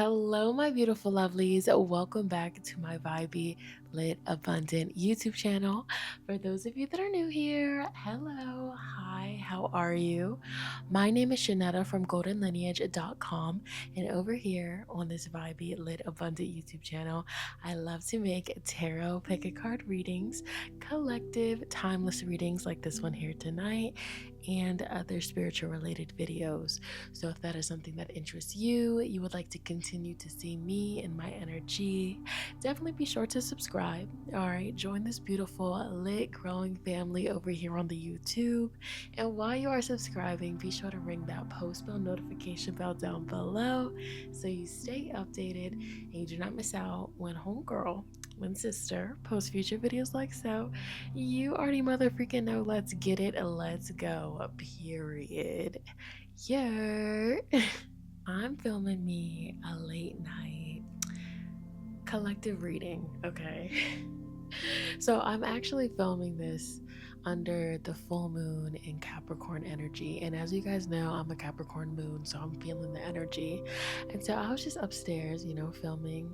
Hello, my beautiful lovelies. Welcome back to my vibey, lit, abundant YouTube channel. For those of you that are new here, hello, hi, how are you? My name is Shonnetta from goldenlineage.com, and over here on this vibey, lit, abundant YouTube channel, I love to make tarot pick a card readings, collective, timeless readings like this one here tonight, and other spiritual related videos. So if that is something that interests you, you would like to continue to see me and my energy, definitely be sure to subscribe. All right, join this beautiful lit growing family over here on the YouTube. And while you are subscribing, be sure to ring that post bell notification bell down below so you stay updated and you do not miss out when homegirl, when sister post future videos like so. You already mother freaking know. Let's get it. Let's go. Period. Yeah. I'm filming me a late night collective reading, okay? So I'm actually filming this under the full moon in Capricorn energy. And as you guys know, I'm a Capricorn moon, so I'm feeling the energy. And so I was just upstairs, filming.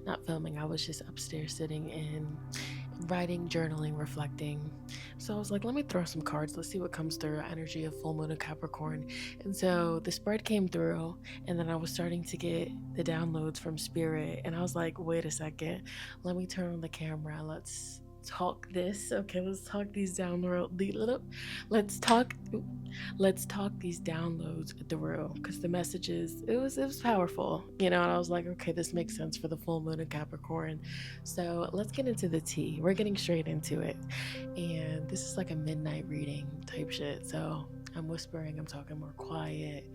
Not filming, I was just upstairs sitting and writing, journaling, reflecting. So I was like, let me throw some cards. Let's see what comes through. Energy of full moon of Capricorn. And so the spread came through, and then I was starting to get the downloads from Spirit. And I was like, wait a second. Let me turn on the camera. Let's talk this. Okay, let's talk these let's talk these downloads through, because the messages, it was powerful, and I was like, okay, this makes sense for the full moon in Capricorn. So let's get into the tea. We're getting straight into it, and this is like a midnight reading type shit, so I'm whispering, I'm talking more quiet,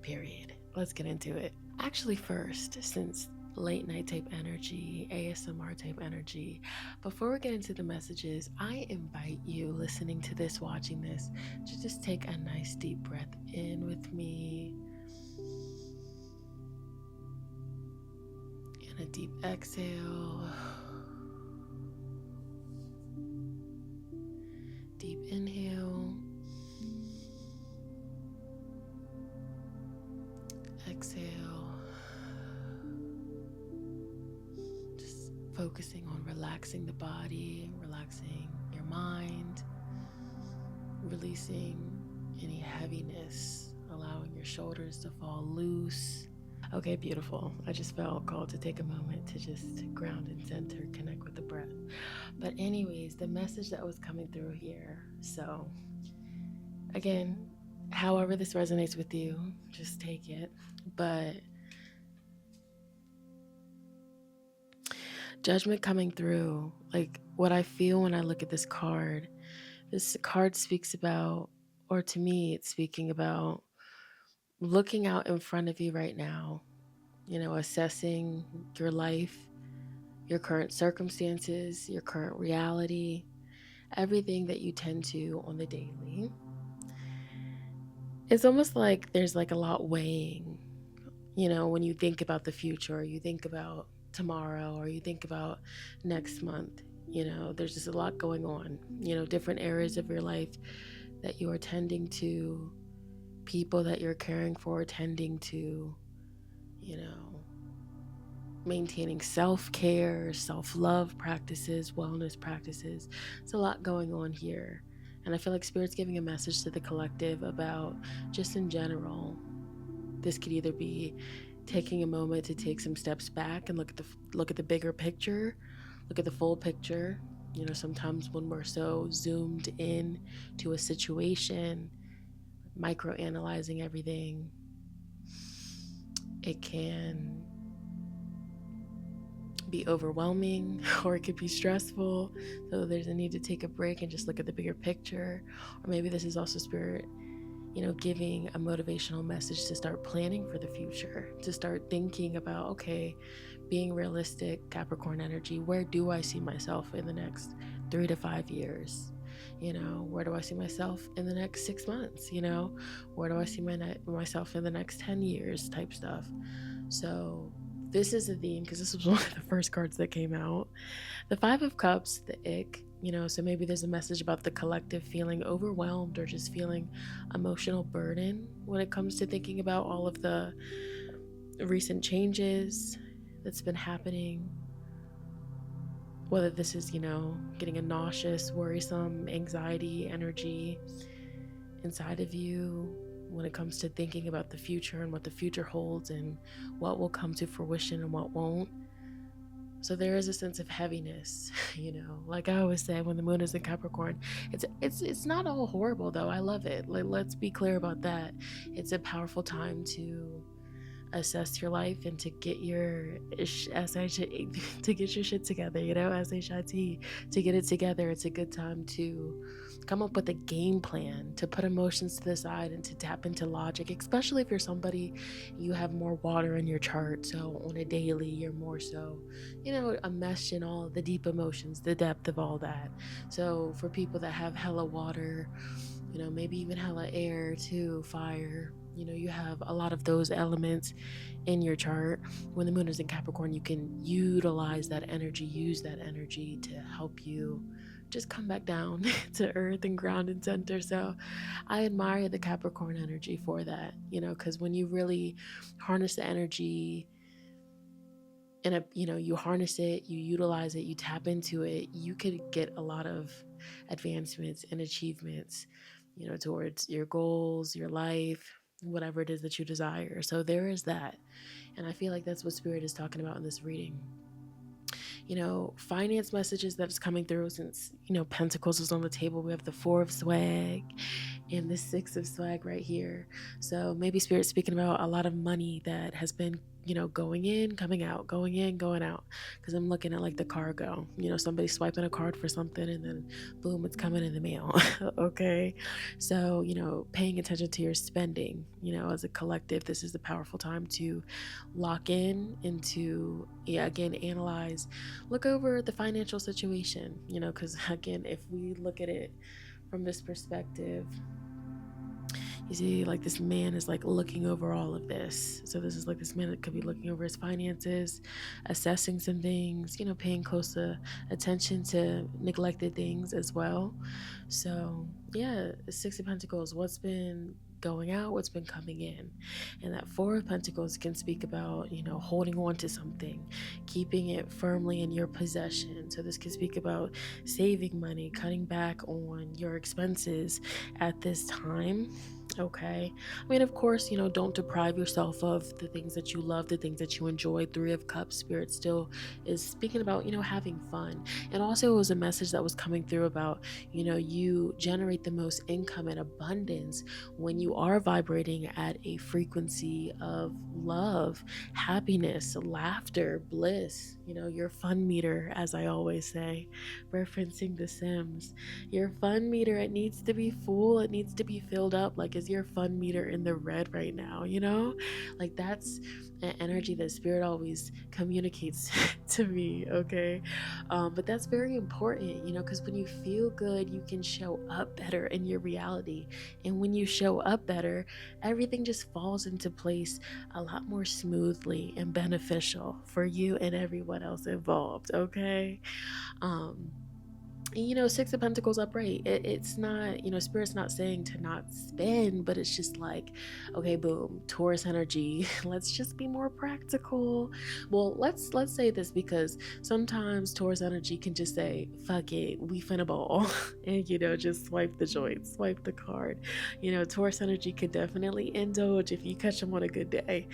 period. Let's get into it. Actually, first, since late night type energy, ASMR type energy, before we get into the messages, I invite you listening to this, watching this, to just take a nice deep breath in with me and a deep exhale. Deep inhale. Exhale. Focusing on relaxing the body, relaxing your mind, releasing any heaviness, allowing your shoulders to fall loose. Okay, beautiful. I just felt called to take a moment to just ground and center, connect with the breath. But anyways, the message that was coming through here. So again, however this resonates with you, just take it. But judgment coming through, like what I feel when I look at this card speaks about, or to me it's speaking about looking out in front of you right now, assessing your life, your current circumstances, your current reality, everything that you tend to on the daily. It's almost like there's like a lot weighing, when you think about the future, or you think about tomorrow, or you think about next month. There's just a lot going on, different areas of your life that you are tending to, people that you're caring for, tending to, maintaining self-care, self-love practices, wellness practices. It's a lot going on here. And I feel like Spirit's giving a message to the collective about just in general. This could either be taking a moment to take some steps back and look at the bigger picture, look at the full picture. Sometimes when we're so zoomed in to a situation, micro-analyzing everything, it can be overwhelming, or it could be stressful. So there's a need to take a break and just look at the bigger picture. Or maybe this is also Spirit, giving a motivational message to start planning for the future, to start thinking about, okay, being realistic, Capricorn energy, where do I see myself in the next 3 to 5 years? Where do I see myself in the next 6 months? Where do I see myself in the next 10 years type stuff. So this is a theme, because this was one of the first cards that came out. The Five of Cups, the ick, so maybe there's a message about the collective feeling overwhelmed, or just feeling emotional burden when it comes to thinking about all of the recent changes that's been happening, whether this is, getting a nauseous, worrisome, anxiety energy inside of you when it comes to thinking about the future and what the future holds and what will come to fruition and what won't. So there is a sense of heaviness, like I always say, when the moon is in Capricorn, it's not all horrible though. I love it. Like, let's be clear about that. It's a powerful time to assess your life and to get your to get your shit together, SHIT, to get it together. It's a good time to come up with a game plan, to put emotions to the side and to tap into logic, especially if you're somebody, you have more water in your chart. So on a daily, you're more so, a mesh in all the deep emotions, the depth of all that. So for people that have hella water, maybe even hella air too, fire, you have a lot of those elements in your chart. When the moon is in Capricorn, you can utilize that energy, use that energy to help you just come back down to earth and ground and center. So I admire the Capricorn energy for that, because when you really harness the energy and you harness it, you utilize it, you tap into it, you could get a lot of advancements and achievements, towards your goals, your life, whatever it is that you desire. So there is that. And I feel like that's what Spirit is talking about in this reading. Finance messages that is coming through, since, Pentacles is on the table. We have the 4 of swag and the 6 of swag right here. So maybe Spirit's speaking about a lot of money that has been, going in, coming out, going in, going out. Because I'm looking at like the cargo, somebody swiping a card for something and then boom, it's coming in the mail. Okay. So, paying attention to your spending, as a collective, this is a powerful time to lock in and to, again, analyze, look over the financial situation, because again, if we look at it from this perspective, you see, like, this man is like looking over all of this. So this is like this man that could be looking over his finances, assessing some things, paying close attention to neglected things as well. So yeah, 6 of Pentacles, what's been going out, what's been coming in. And that 4 of Pentacles can speak about, holding on to something, keeping it firmly in your possession. So this can speak about saving money, cutting back on your expenses at this time. Okay. I mean, of course, don't deprive yourself of the things that you love, the things that you enjoy. 3 of Cups, Spirit still is speaking about, having fun. And also, it was a message that was coming through about, you generate the most income and abundance when you are vibrating at a frequency of love, happiness, laughter, bliss. Your fun meter, as I always say, referencing The Sims. Your fun meter, it needs to be full, it needs to be filled up. Like, is your fun meter in the red right now? Like, that's an energy that Spirit always communicates to me. Okay. But that's very important, because when you feel good, you can show up better in your reality. And when you show up better, everything just falls into place a lot more smoothly and beneficial for you and everyone else involved. Okay. And, 6 of Pentacles upright, it's not, Spirit's not saying to not spend, but it's just like, okay, boom, Taurus energy, let's just be more practical. Well, let's say this, because sometimes Taurus energy can just say, fuck it, we finna ball, and, just swipe the joint, swipe the card. Taurus energy can definitely indulge if you catch them on a good day.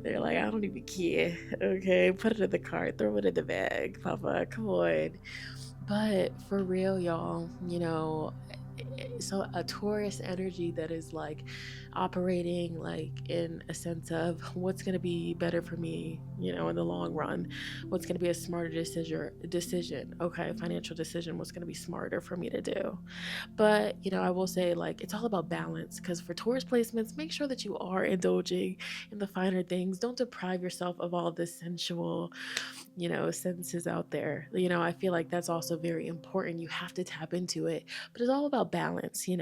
They're like, I don't even care. Okay, put it in the cart, throw it in the bag, papa, come on. But for real, y'all, so a Taurus energy that is like operating like in a sense of what's going to be better for me, in the long run, what's going to be a smarter decision, okay, financial decision, what's going to be smarter for me to do. But, I will say, like, it's all about balance, because for Taurus placements, make sure that you are indulging in the finer things. Don't deprive yourself of all the sensual, senses out there. I feel like that's also very important. You have to tap into it, but it's all about balance, yin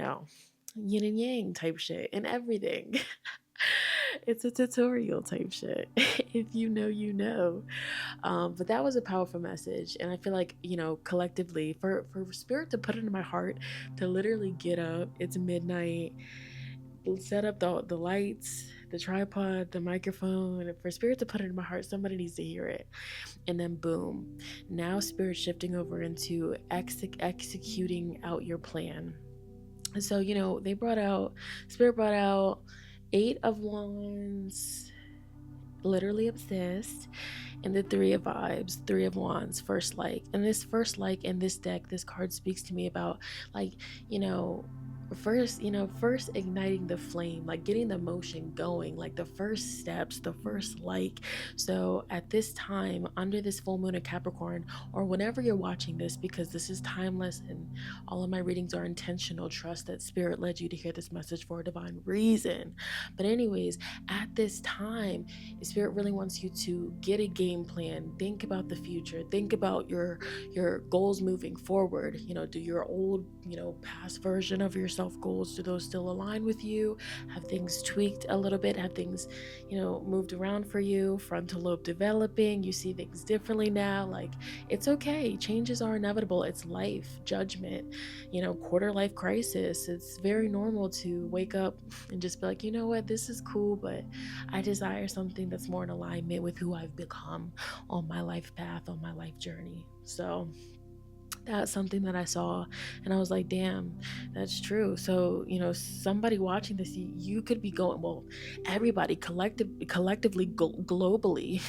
and yang type shit and everything. It's a tutorial type shit. If you know, you know. But that was a powerful message, and I feel like, collectively, for Spirit to put it in my heart to literally get up, it's midnight, set up the lights, the tripod, the microphone, and for Spirit to put it in my heart, somebody needs to hear it. And then boom, now Spirit shifting over into executing out your plan. And so, Spirit brought out 8 of Wands, literally obsessed, and the 3 of Vibes, 3 of Wands, first like. And this first like in this deck, this card speaks to me about, like, first igniting the flame, like getting the motion going, like the first steps, the first like. So at this time, under this full moon of Capricorn, or whenever you're watching this, because this is timeless and all of my readings are intentional, trust that Spirit led you to hear this message for a divine reason. But anyways, at this time, Spirit really wants you to get a game plan, think about the future, think about your goals moving forward. Do your old, past version of yourself goals, do those still align with you? Have things tweaked a little bit? Have things, moved around for you? Frontal lobe developing, you see things differently now. Like, it's okay, changes are inevitable. It's life, judgment, quarter life crisis. It's very normal to wake up and just be like, you know what, this is cool, but I desire something that's more in alignment with who I've become on my life path, on my life journey. So that's something that I saw, and I was like, damn, that's true. So, somebody watching this, you could be going, well, everybody collectively, globally,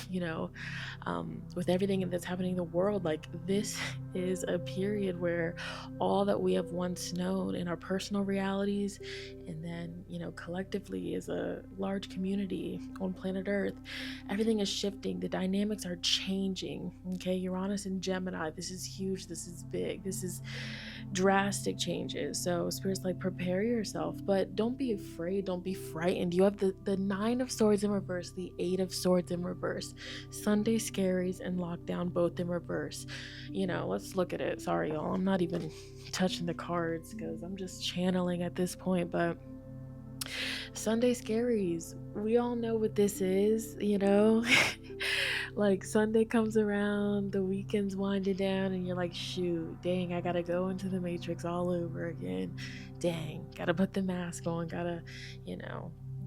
with everything that's happening in the world, like, this is a period where all that we have once known in our personal realities, and then, collectively as a large community on planet Earth, everything is shifting. The dynamics are changing. Okay, Uranus and Gemini, this is huge, this is big, this is drastic changes. So Spirit's like, prepare yourself, but don't be afraid, don't be frightened. You have the 9 of Swords in reverse, the 8 of Swords in reverse, Sunday scaries and lockdown both in reverse. Let's look at it. Sorry y'all, I'm not even touching the cards because I'm just channeling at this point. But Sunday scaries, we all know what this is. Like, Sunday comes around, the weekend's winding down, and you're like, shoot, dang, I gotta go into the Matrix all over again. Dang, gotta put the mask on, gotta,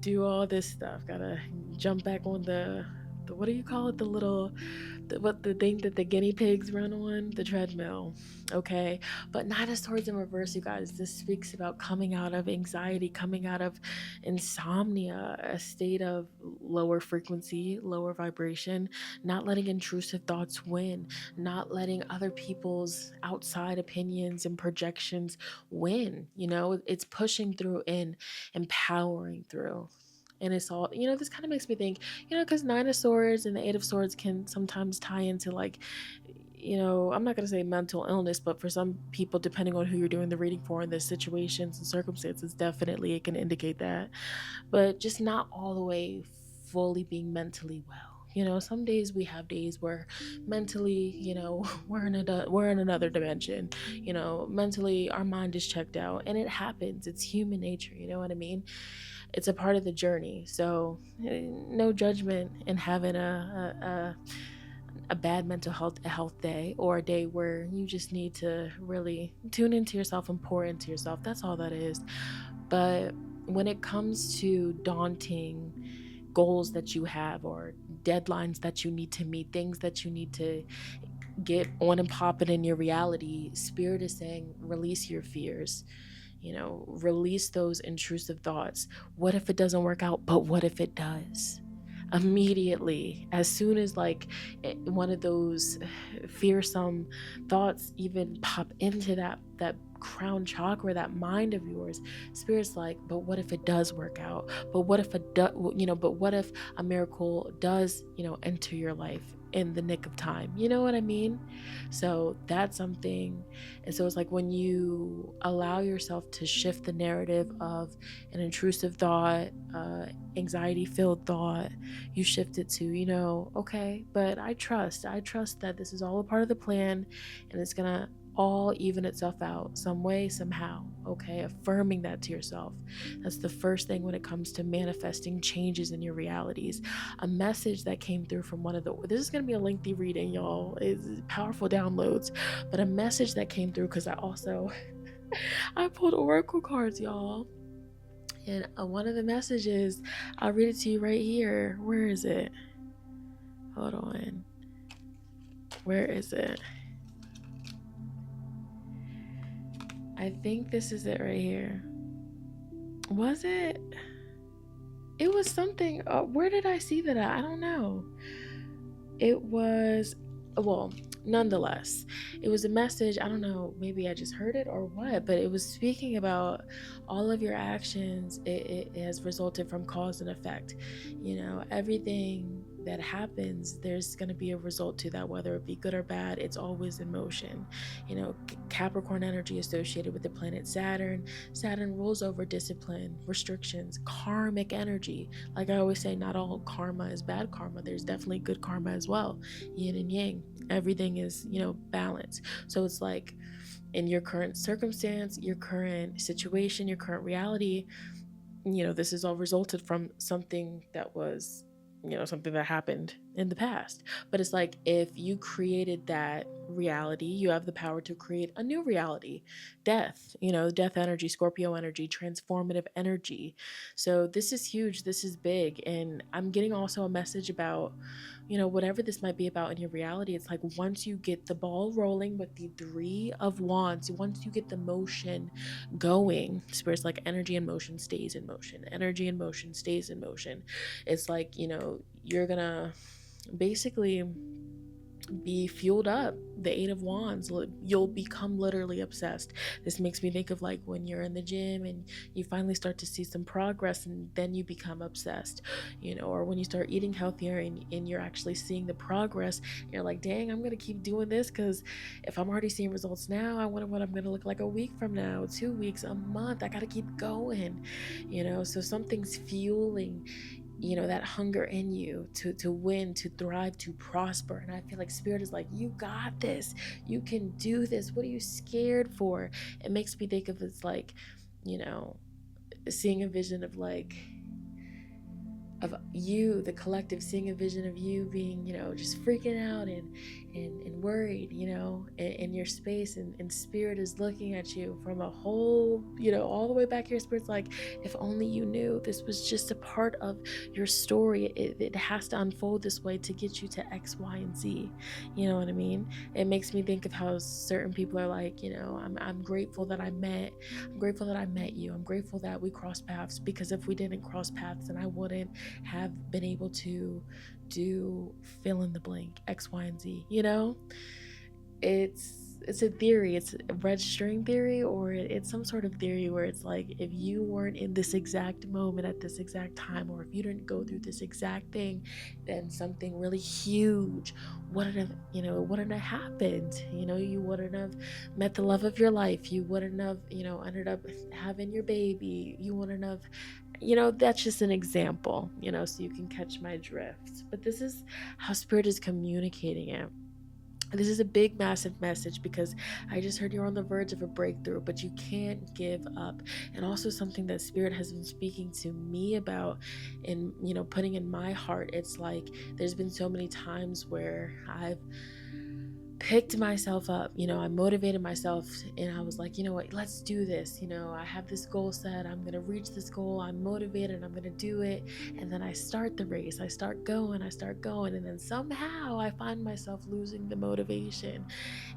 do all this stuff, gotta jump back on the what do you call it, the thing that the guinea pigs run on, the treadmill. Okay, but 9 of Swords in reverse, you guys, this speaks about coming out of anxiety, coming out of insomnia, a state of lower frequency, lower vibration, not letting intrusive thoughts win, not letting other people's outside opinions and projections win. It's pushing through and empowering through. And it's all, this kind of makes me think, because 9 of Swords and the 8 of Swords can sometimes tie into, like, I'm not going to say mental illness, but for some people, depending on who you're doing the reading for in the situations and circumstances, definitely it can indicate that. But just not all the way fully being mentally well. Some days we have days where mentally, we're in another dimension. Mentally our mind is checked out, and it happens. It's human nature. You know what I mean? It's a part of the journey. So no judgment in having a bad mental health day, or a day where you just need to really tune into yourself and pour into yourself. That's all that is. But when it comes to daunting goals that you have, or deadlines that you need to meet, things that you need to get on and pop it in your reality, Spirit is saying, release your fears. Release those intrusive thoughts. What if it doesn't work out? But what if it does? Immediately, as soon as, like, one of those fearsome thoughts even pop into that crown chakra, that mind of yours, Spirit's like, but what if it does work out? But what if but what if a miracle does, enter your life in the nick of time? You know what I mean? So that's something. And so it's like, when you allow yourself to shift the narrative of an intrusive thought, anxiety filled thought, you shift it to, okay, but I trust that this is all a part of the plan, and it's gonna all even itself out some way, somehow. Okay, affirming that to yourself. That's the first thing when it comes to manifesting changes in your realities. A message that came through from this is going to be a lengthy reading, y'all. It's powerful downloads, but a message that came through, because I pulled oracle cards, y'all. And one of the messages, I'll read it to you right here. Where is it? Hold on. Where is it? I think this is it right here. Was it? It was something. Where did I see that at? I don't know. It was, well, nonetheless, it was a message. I don't know, maybe I just heard it or what, but it was speaking about all of your actions. It has resulted from cause and effect. Everything that happens, there's going to be a result to that, whether it be good or bad. It's always in motion. Capricorn energy associated with the planet Saturn. Saturn rules over discipline, restrictions, karmic energy. Like I always say, not all karma is bad karma. There's definitely good karma as well. Yin and yang. Everything is, balance. So it's like in your current circumstance, your current situation, your current reality, this has all resulted from something that was, something that happened in the past. But it's like if you created that reality, you have the power to create a new reality. Death, death energy, Scorpio energy, transformative energy. So this is huge. This is big. And I'm getting also a message about, whatever this might be about in your reality. It's like once you get the ball rolling with the Three of Wands, once you get the motion going, Spirit's like energy in motion stays in motion. Energy in motion stays in motion. It's like, you're gonna basically be fueled up. The Eight of Wands, you'll become literally obsessed. This makes me think of like when you're in the gym and you finally start to see some progress and then you become obsessed, or when you start eating healthier and you're actually seeing the progress, you're like, dang, I'm gonna keep doing this, because if I'm already seeing results now, I wonder what I'm gonna look like a week from now, 2 weeks, a month. I gotta keep going. So something's fueling that hunger in you to win, to thrive, to prosper. And I feel like Spirit is like, you got this, you can do this, what are you scared for? It makes me think of, it's like, seeing a vision of like, of you, the collective, seeing a vision of you being, just freaking out and worried, in your space, and Spirit is looking at you from a whole, all the way back here. Spirit's like, if only you knew this was just a part of your story. It has to unfold this way to get you to X, Y, and Z. You know what I mean? It makes me think of how certain people are like, I'm grateful that I'm grateful that I met you. I'm grateful that we crossed paths, because if we didn't cross paths, then I wouldn't have been able to do fill in the blank, X, Y, and Z. It's a theory. It's a registering theory, or it's some sort of theory where it's like, if you weren't in this exact moment at this exact time, or if you didn't go through this exact thing, then something really huge wouldn't have, happened. You wouldn't have met the love of your life. You wouldn't have, ended up having your baby. You wouldn't have, that's just an example, so you can catch my drift. But this is how Spirit is communicating it. This is a big, massive message, because I just heard you're on the verge of a breakthrough, but you can't give up. And also something that Spirit has been speaking to me about, and, putting in my heart. It's like, there's been so many times where I've picked myself up, I motivated myself, and I was like, you know what, let's do this. I have this goal set, I'm gonna reach this goal, I'm motivated, I'm gonna do it. And then I start the race, I start going, and then somehow I find myself losing the motivation,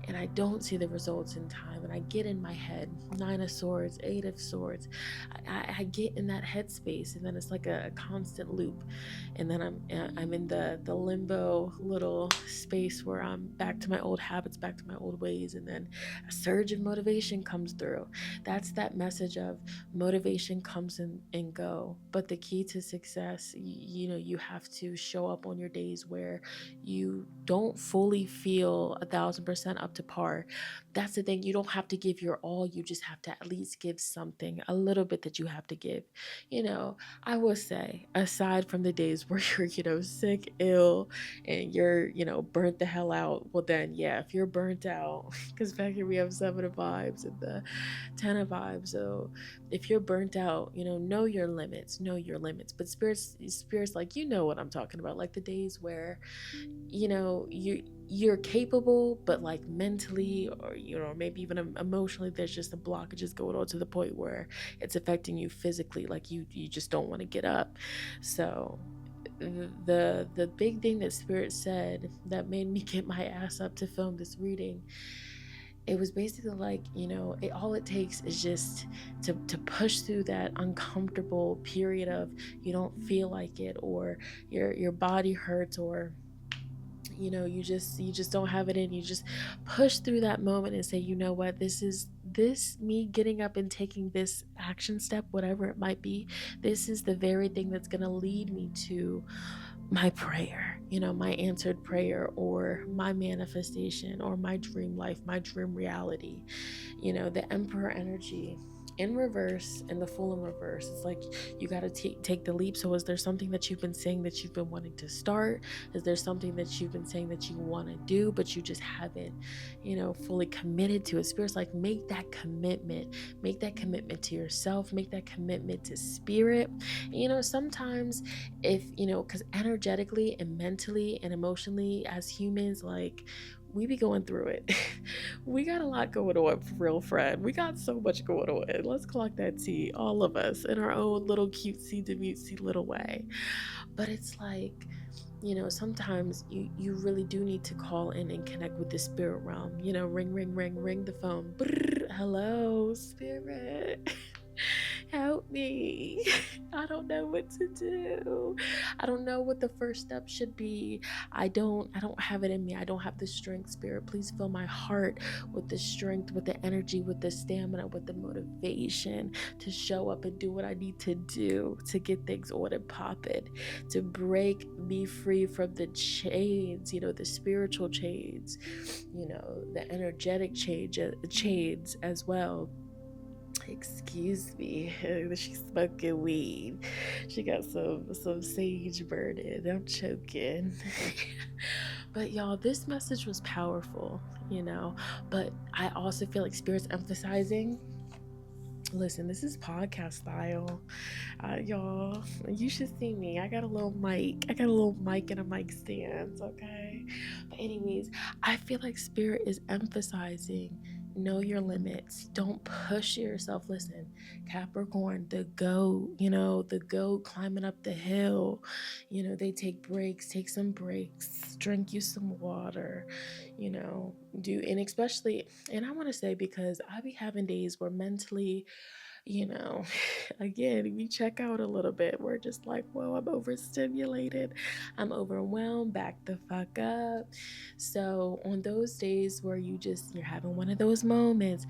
and I don't see the results in time, and I get in my head. Nine of Swords, Eight of Swords. I get in that headspace, and then it's like a constant loop. And then I'm in the limbo little space where I'm back to my old habits, back to my old ways, and then a surge of motivation comes through. That's that message of motivation comes and go. But the key to success, you have to show up on your days where you don't fully feel 1,000% up to par. That's the thing. You don't have to give your all. You just have to at least give something, a little bit that you have to give. I will say, aside from the days where you're, sick, ill, and you're, burnt the hell out, well then, yeah, if you're burnt out, because back here we have 7 of vibes and the 10 of vibes. So if you're burnt out, know your limits, But spirits like, what I'm talking about, like the days where, you you're capable, but like mentally, or maybe even emotionally, there's just a blockages going on to the point where it's affecting you physically, like you just don't want to get up. So the big thing that Spirit said that made me get my ass up to film this reading, it was basically like, all it takes is just to push through that uncomfortable period of you don't feel like it, or your body hurts, or you just don't have it in you. Just push through that moment and say, you know what, this me getting up and taking this action step, whatever it might be, this is the very thing that's going to lead me to my prayer, my answered prayer, or my manifestation, or my dream life, my dream reality. The Emperor energy in reverse and the Fool in reverse. It's like you got to take the leap. So is there something that you've been saying that you've been wanting to start? Is there something that you've been saying that you want to do, but you just haven't, fully committed to it? Spirit's like, make that commitment. Make that commitment to yourself. Make that commitment to Spirit. And, sometimes because energetically and mentally and emotionally as humans, like, we be going through it. We got a lot going on, for real, friend. We got so much going on. Let's clock that tea, all of us, in our own little cutesy demutesy little way. But it's like, sometimes you really do need to call in and connect with the spirit realm. Ring the phone. Brrr, hello, Spirit. Help me. I don't know what to do. I don't know what the first step should be. I don't have it in me. I don't have the strength. Spirit, please fill my heart with the strength, with the energy, with the stamina, with the motivation to show up and do what I need to do to get things on and popping, to break me free from the chains, the spiritual chains, the energetic chains as well. Excuse me. She's smoking weed. She got some sage burning. I'm choking. But y'all, this message was powerful, but I also feel like Spirit's emphasizing, listen, this is podcast style. Y'all, you should see me. I got a little mic and a mic stand, okay? But anyways, I feel like Spirit is emphasizing, know your limits. Don't push yourself. Listen, Capricorn, the goat climbing up the hill. They take breaks, take some breaks, drink you some water, and especially, and I want to say, because I be having days where mentally, again, we check out a little bit. We're just like, whoa, I'm overstimulated. I'm overwhelmed. Back the fuck up. So on those days where you're having one of those moments,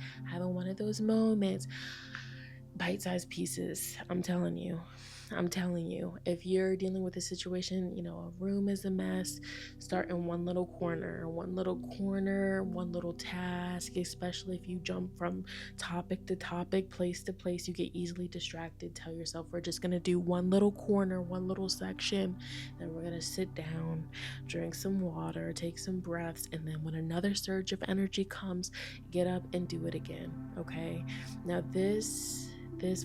bite-sized pieces, I'm telling you, if you're dealing with a situation, a room is a mess, start in one little corner, one little task. Especially if you jump from topic to topic, place to place, you get easily distracted. Tell yourself, we're just gonna do one little corner, one little section, then we're gonna sit down, drink some water, take some breaths, and then when another surge of energy comes, get up and do it again. Okay, now this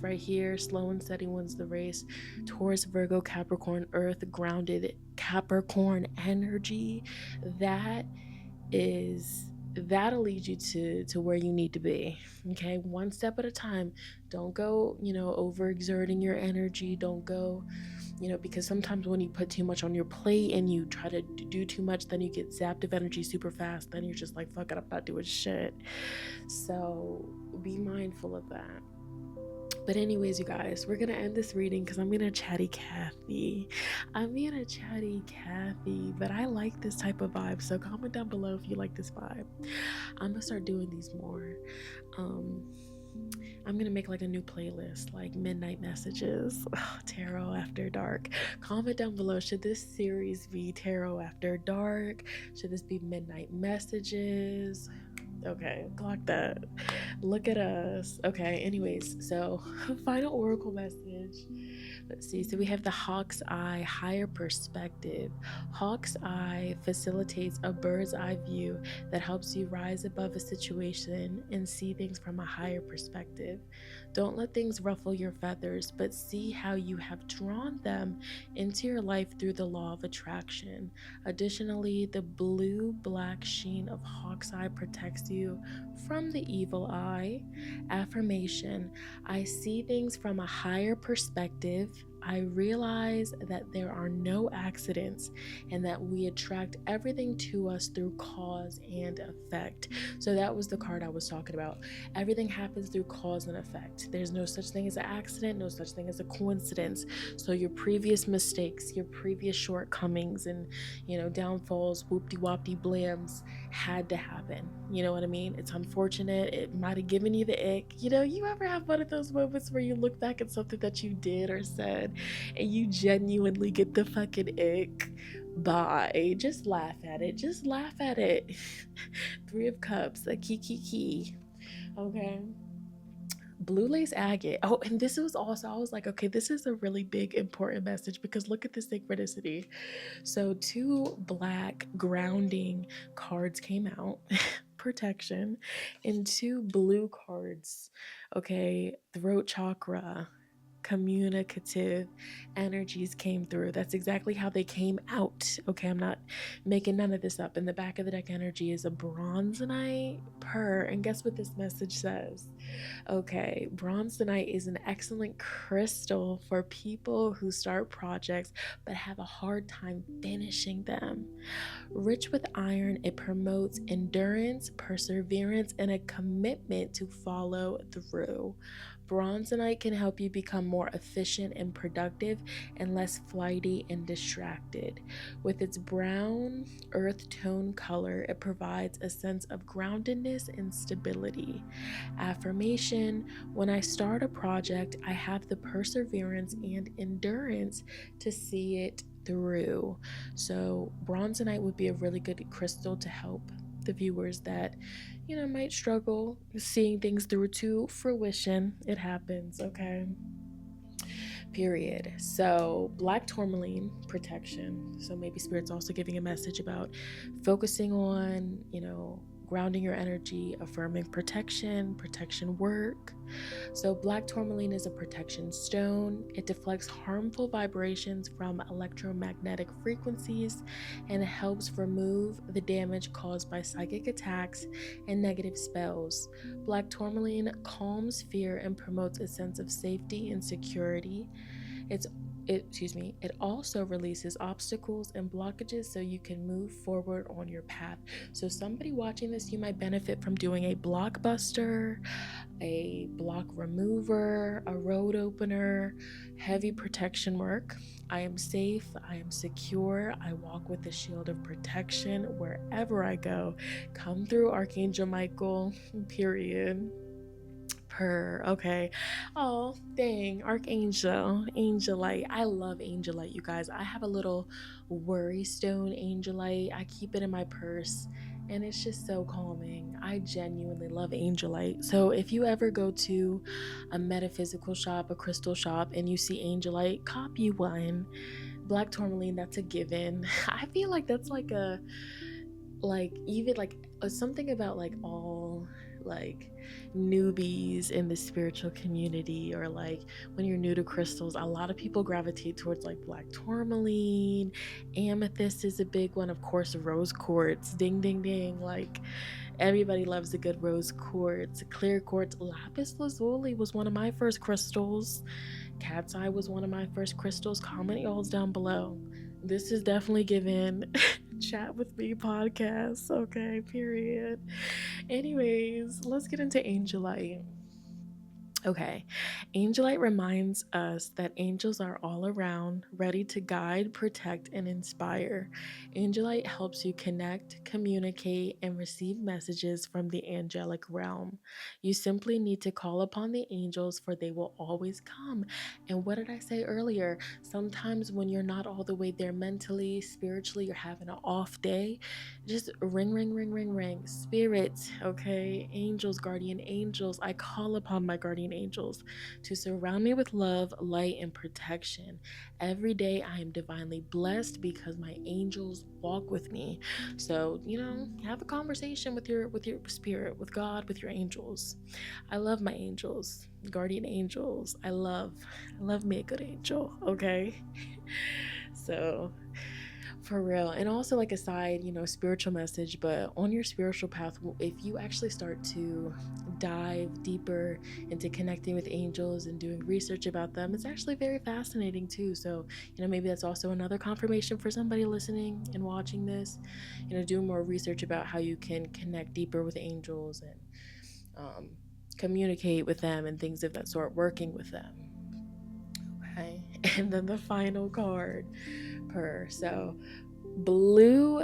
right here, slow and steady wins the race. Taurus, Virgo, Capricorn, Earth, grounded Capricorn energy, that'll lead you to where you need to be. Okay, one step at a time. Don't go overexerting your energy. Don't go because sometimes when you put too much on your plate and you try to do too much, then you get zapped of energy super fast. Then you're just like, fuck it, I'm not doing shit. So be mindful of that. But anyways, you guys, we're gonna end this reading because I'm being a chatty Cathy, but I like this type of vibe. So comment down below if you like this vibe. I'm gonna start doing these more. I'm gonna make like a new playlist, like midnight messages, tarot after dark. Comment down below, should this series be tarot after dark? Should this be midnight messages? Okay, clock that. Look at us. Okay, anyways, so final oracle message Let's see. So we have the hawk's eye, higher perspective. Hawk's eye facilitates a bird's eye view that helps you rise above a situation and see things from a higher perspective. Don't let things ruffle your feathers, but see how you have drawn them into your life through the law of attraction. Additionally, the blue-black sheen of hawk's eye protects you from the evil eye. Affirmation: I see things from a higher perspective. I realize that there are no accidents and that we attract everything to us through cause and effect. So that was the card I was talking about. Everything happens through cause and effect. There's no such thing as an accident, no such thing as a coincidence. So your previous mistakes, your previous shortcomings and, downfalls, whoopty-whoppty blams had to happen. You know what I mean? It's unfortunate. It might have given you the ick. You ever have one of those moments where you look back at something that you did or said and you genuinely get the fucking ick? Bye. Just laugh at it. Just laugh at it. Three of Cups, a key. Okay. Blue lace agate. Oh, and this was also, I was like, okay, this is a really big, important message because look at the synchronicity. So, two black grounding cards came out, protection, and two blue cards, okay, throat chakra, communicative energies came through. That's exactly how they came out. Okay, I'm not making none of this up. In the back of the deck energy is a bronzonite pearl. And guess what this message says? Okay, bronzonite is an excellent crystal for people who start projects but have a hard time finishing them. Rich with iron, it promotes endurance, perseverance, and a commitment to follow through. Bronzonite can help you become more efficient and productive and less flighty and distracted. With its brown earth tone color, it provides a sense of groundedness and stability. Affirmation: when I start a project, I have the perseverance and endurance to see it through. So, bronzonite would be a really good crystal to help the viewers that might struggle seeing things through to fruition. It happens, okay? Period. So, black tourmaline protection. So, maybe Spirit's also giving a message about focusing on, grounding your energy, affirming protection work. So, black tourmaline is a protection stone. It deflects harmful vibrations from electromagnetic frequencies and helps remove the damage caused by psychic attacks and negative spells. Black tourmaline calms fear and promotes a sense of safety and security. It also releases obstacles and blockages so you can move forward on your path. So somebody watching this, you might benefit from doing a blockbuster, a block remover, a road opener, heavy protection work. I am safe, I am secure, I walk with the shield of protection wherever I go. Come through, Archangel Michael, period. Okay. Oh, dang. Archangel. Angelite. I love Angelite, you guys. I have a little worry stone Angelite. I keep it in my purse and it's just so calming. I genuinely love Angelite. So if you ever go to a metaphysical shop, a crystal shop, and you see Angelite, copy one. Black tourmaline, that's a given. I feel like that's like something about like all like newbies in the spiritual community, or like when you're new to crystals, a lot of people gravitate towards like black tourmaline. Amethyst is a big one, of course. Rose quartz, ding ding ding, like everybody loves a good rose quartz. Clear quartz, lapis lazuli was one of my first crystals. Cat's eye was one of my first crystals. Comment y'all's down below. This is definitely given chat with me podcast, okay, period. Anyways, let's get into Angelite. Okay, Angelite reminds us that angels are all around, ready to guide, protect, and inspire. Angelite helps you connect, communicate, and receive messages from the angelic realm. You simply need to call upon the angels, for they will always come. And what did I say earlier? Sometimes when you're not all the way there mentally, spiritually, you're having an off day, just ring, ring. Spirit, okay? Angels, guardian angels. I call upon my guardian guardian angels to surround me with love, light, and protection. Every day I am divinely blessed because my angels walk with me. So, have a conversation with your spirit, with God, with your angels. I love my angels, guardian angels. I love me a good angel, okay? So, for real. And also, like, a side, spiritual message, but on your spiritual path, if you actually start to dive deeper into connecting with angels and doing research about them, it's actually very fascinating too. So, maybe that's also another confirmation for somebody listening and watching this, doing more research about how you can connect deeper with angels and communicate with them and things of that sort, working with them. Okay. And then the final card, so blue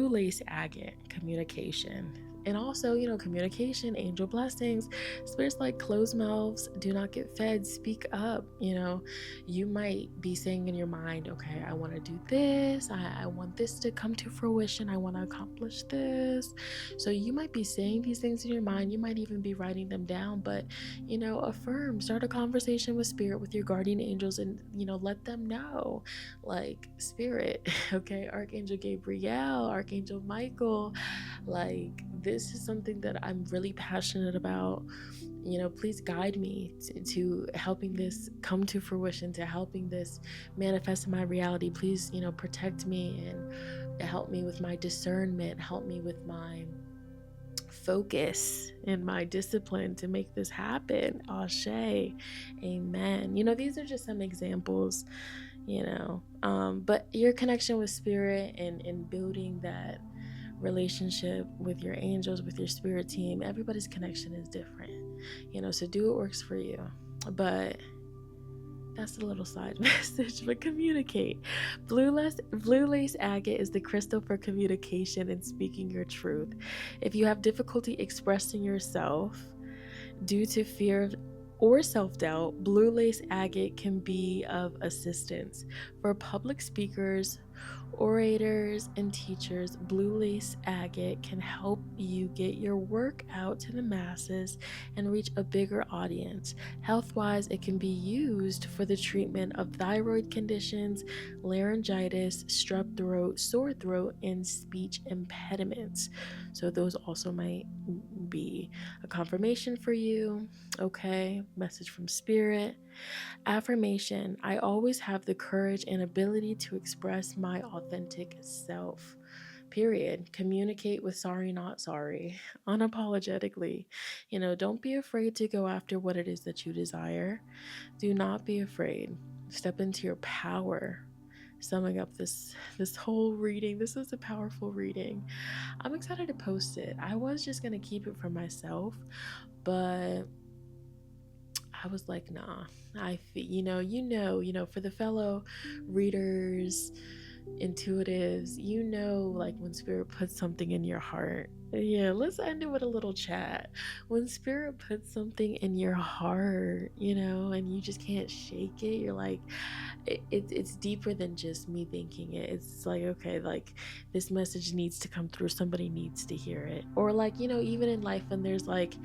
lace agate, communication. And also, communication, angel blessings, spirits like closed mouths do not get fed, speak up. You might be saying in your mind, okay, I want to do this, I want this to come to fruition, I want to accomplish this. So you might be saying these things in your mind, you might even be writing them down, but affirm, start a conversation with spirit, with your guardian angels, and let them know, like, spirit, okay, Archangel Gabriel, Archangel Michael, like, this is something that I'm really passionate about. Please guide me to helping this come to fruition, to helping this manifest in my reality. Please, protect me and help me with my discernment, help me with my focus and my discipline to make this happen. Ashe. Amen. These are just some examples, but your connection with spirit and building that relationship with your angels, with your spirit team, everybody's connection is different, so do what works for you. But that's a little side message, but communicate. Blue lace agate is the crystal for communication and speaking your truth. If you have difficulty expressing yourself due to fear or self-doubt, blue lace agate can be of assistance. For public speakers, orators, and teachers, blue lace agate can help you get your work out to the masses and reach a bigger audience. Health-wise, it can be used for the treatment of thyroid conditions, laryngitis, strep throat, sore throat, and speech impediments. So those also might be a confirmation for you. Okay, message from spirit. Affirmation: I always have the courage and ability to express my authentic self. Period. Communicate with sorry, not sorry, unapologetically. Don't be afraid to go after what it is that you desire. Do not be afraid. Step into your power. Summing up this whole reading, this was a powerful reading. I'm excited to post it. I was just gonna keep it for myself, but I was like, nah. I feel, for the fellow readers, intuitives, like, when spirit puts something in your heart. Yeah, let's end it with a little chat. When spirit puts something in your heart, and you just can't shake it, you're like, it's deeper than just me thinking it. It's like, okay, like, this message needs to come through, somebody needs to hear it. Or, like, even in life, when there's, like,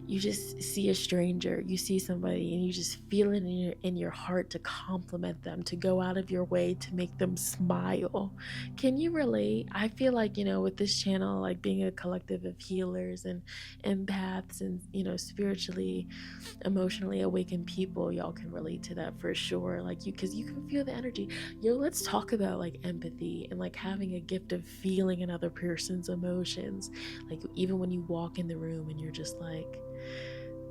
you just see a stranger, you see somebody, and you just feel it in your heart to compliment them, to go out of your way to make them smile. Can you relate? I feel like, with this channel, like, being a collective of healers and empaths and, spiritually, emotionally awakened people, y'all can relate to that for sure. Like, because you can feel the energy. Let's talk about, like, empathy and, like, having a gift of feeling another person's emotions. Like, even when you walk in the room and you're just like,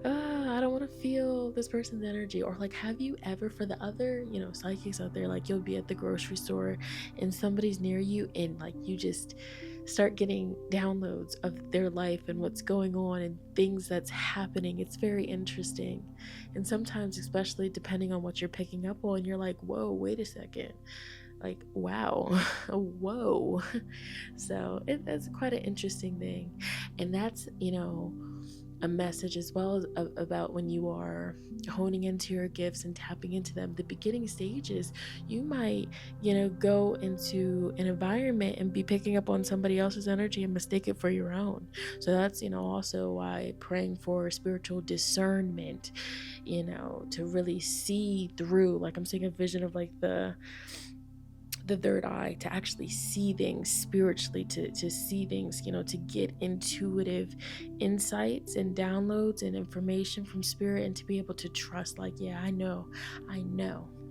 I don't want to feel this person's energy. Or, like, have you ever, for the other, psychics out there, like, you'll be at the grocery store and somebody's near you and, like, you just start getting downloads of their life and what's going on and things that's happening. It's very interesting. And sometimes, especially depending on what you're picking up on, you're like, whoa, wait a second. Like, wow. Whoa. So that's quite an interesting thing. And that's, a message as well as about when you are honing into your gifts and tapping into them. The beginning stages, you might, go into an environment and be picking up on somebody else's energy and mistake it for your own. So that's, also why praying for spiritual discernment, to really see through, like I'm seeing a vision of like the third eye, to actually see things spiritually, to see things, to get intuitive insights and downloads and information from spirit, and to be able to trust, like, yeah, I know,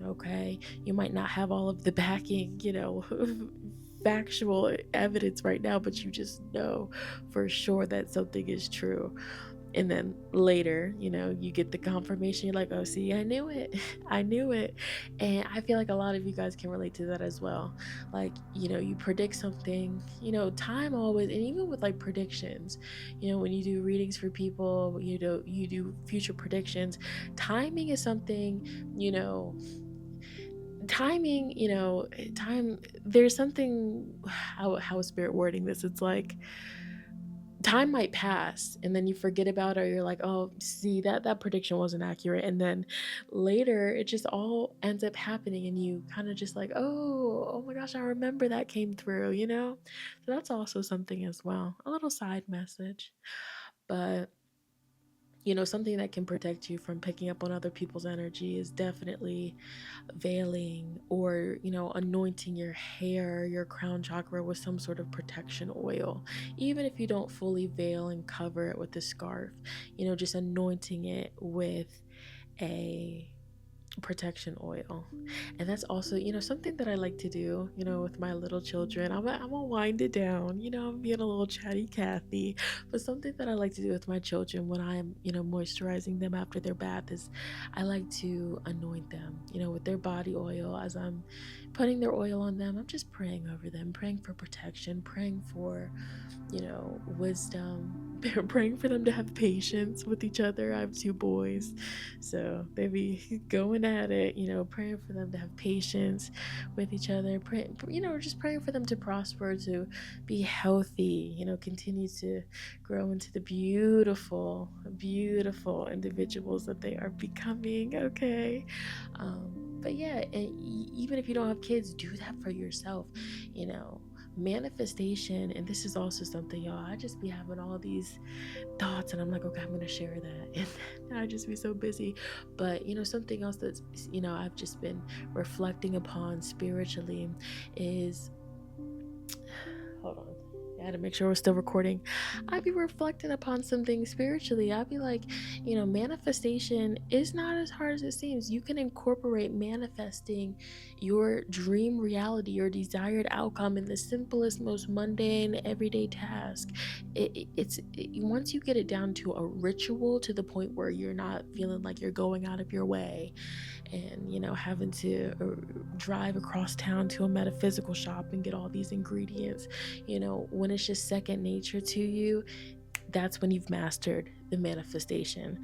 okay, you might not have all of the backing, factual evidence right now, but you just know for sure that something is true. And then later, you get the confirmation. You're like, oh, see, I knew it. I knew it. And I feel like a lot of you guys can relate to that as well. Like, you predict something, time always, and even with like predictions, when you do readings for people, you do future predictions, timing is something, timing, there's something, how is spirit wording this? It's like, time might pass and then you forget about it, or you're like, oh, see, that prediction wasn't accurate, and then later it just all ends up happening, and you kind of just like, oh my gosh, I remember that came through, so that's also something as well, a little side message. But something that can protect you from picking up on other people's energy is definitely veiling, or anointing your hair, your crown chakra, with some sort of protection oil. Even if you don't fully veil and cover it with a scarf, just anointing it with a protection oil. And that's also, something that I like to do, with my little children. I'm gonna wind it down, I'm being a little chatty Cathy, but something that I like to do with my children when I'm, moisturizing them after their bath is I like to anoint them, with their body oil. As I'm putting their oil on them, I'm just praying over them, praying for protection, praying for, wisdom, praying for them to have patience with each other. I have two boys, so they be going at it, praying for them to have patience with each other, just praying for them to prosper, to be healthy, continue to grow into the beautiful, beautiful individuals that they are becoming, okay? But yeah, and even if you don't have kids, do that for yourself, manifestation. And this is also something, y'all, I just be having all these thoughts and I'm like, okay, I'm gonna share that, and I just be so busy. But something else that's, I've just been reflecting upon spiritually is, hold on, I had to make sure we're still recording. I'd be reflecting upon something spiritually. I'd be like, manifestation is not as hard as it seems. You can incorporate manifesting your dream reality, your desired outcome, in the simplest, most mundane, everyday task. Once you get it down to a ritual, to the point where you're not feeling like you're going out of your way and having to drive across town to a metaphysical shop and get all these ingredients, when it's just second nature to you, that's when you've mastered the manifestation.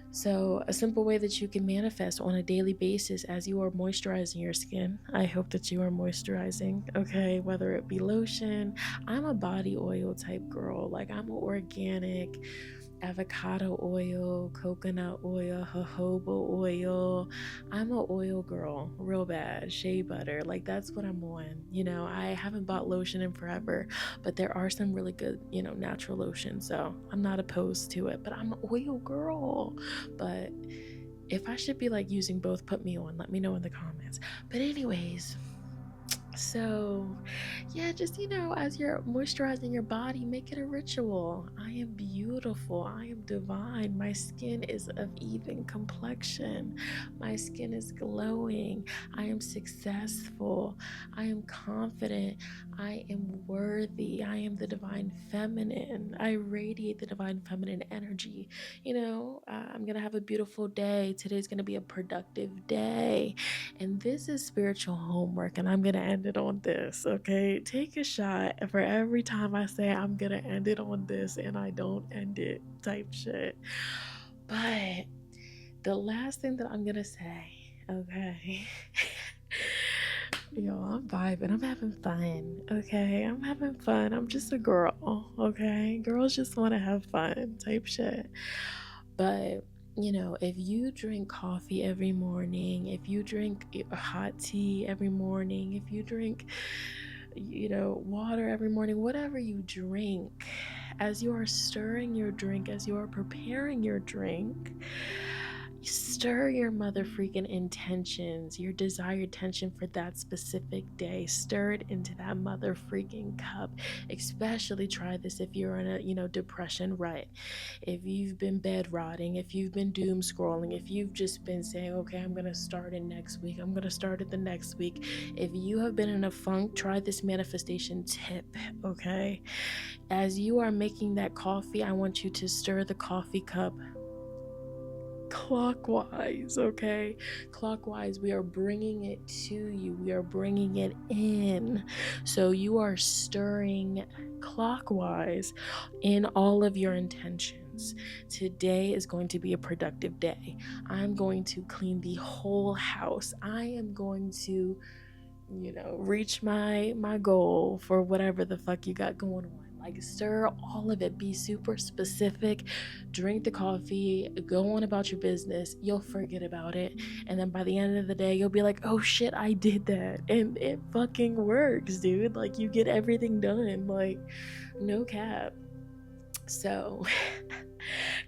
So a simple way that you can manifest on a daily basis as you are moisturizing your skin, I hope that you are moisturizing, okay, whether it be lotion. I'm a body oil type girl. Like, I'm an organic avocado oil, coconut oil, jojoba oil. I'm an oil girl, real bad. Shea butter, like, that's what I'm on. I haven't bought lotion in forever, but there are some really good, natural lotions, so I'm not opposed to it. But I'm an oil girl. But if I should be like using both, put me on. Let me know in the comments. But anyways, so yeah, just as you're moisturizing your body, make it a ritual. I am beautiful, I am divine, my skin is of even complexion, my skin is glowing, I am successful, I am confident, I am worthy, I am the divine feminine, I radiate the divine feminine energy. I'm gonna have a beautiful day. Today's gonna be a productive day. And this is spiritual homework, and I'm going to end it on this, okay? Take a shot for every time I say I'm going to end it on this and I don't end it, type shit. But the last thing that I'm going to say, okay? Yo, I'm vibing. I'm having fun. Okay, I'm having fun. I'm just a girl. Okay, girls just want to have fun type shit. But if you drink coffee every morning, if you drink hot tea every morning, if you drink, water every morning, whatever you drink, as you are stirring your drink, as you are preparing your drink, stir your mother freaking intentions, your desired tension for that specific day. Stir it into that mother freaking cup. Especially try this if you're in a depression rut, if you've been bed rotting, if you've been doom scrolling, if you've just been saying, okay, I'm gonna start it next week, I'm gonna start it the next week. If you have been in a funk, try this manifestation tip. Okay, as you are making that coffee, I want you to stir the coffee cup clockwise. Okay, clockwise. We are bringing it to you, we are bringing it in. So you are stirring clockwise in all of your intentions. Today is going to be a productive day. I'm going to clean the whole house. I am going to reach my goal for whatever the fuck you got going on. Like, stir all of it, be super specific, drink the coffee, go on about your business. You'll forget about it, and then by the end of the day you'll be like, oh shit, I did that. And it fucking works, dude. Like, you get everything done, like, no cap. So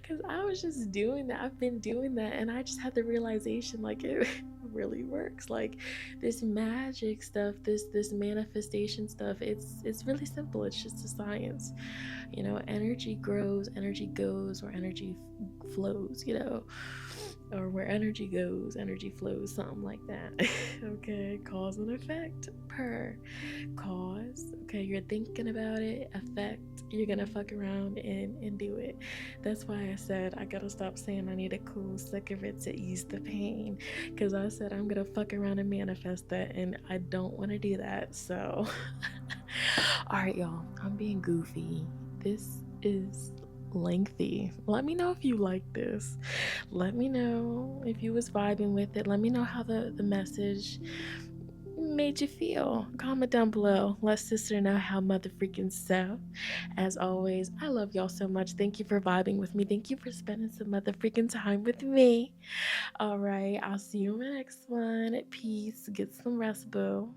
because I was just doing that, I've been doing that, and I just had the realization, like, it really works. Like, this magic stuff, this manifestation stuff, it's really simple. It's just a science. Energy grows, energy goes, or energy flows. Or where energy goes, energy flows, something like that. Okay, cause and effect. Per cause, okay, you're thinking about it. Effect, you're gonna fuck around and do it. That's why I said I gotta stop saying I need a cool cigarette to ease the pain, because I said I'm gonna fuck around and manifest that, and I don't want to do that. So all right, y'all, I'm being goofy. This is lengthy. Let me know if you like this. Let me know if you was vibing with it. Let me know how the message made you feel. Comment down below. Let sister know how mother freaking so. As always, I love y'all so much. Thank you for vibing with me. Thank you for spending some mother freaking time with me. All right, I'll see you in the next one. Peace. Get some rest, boo.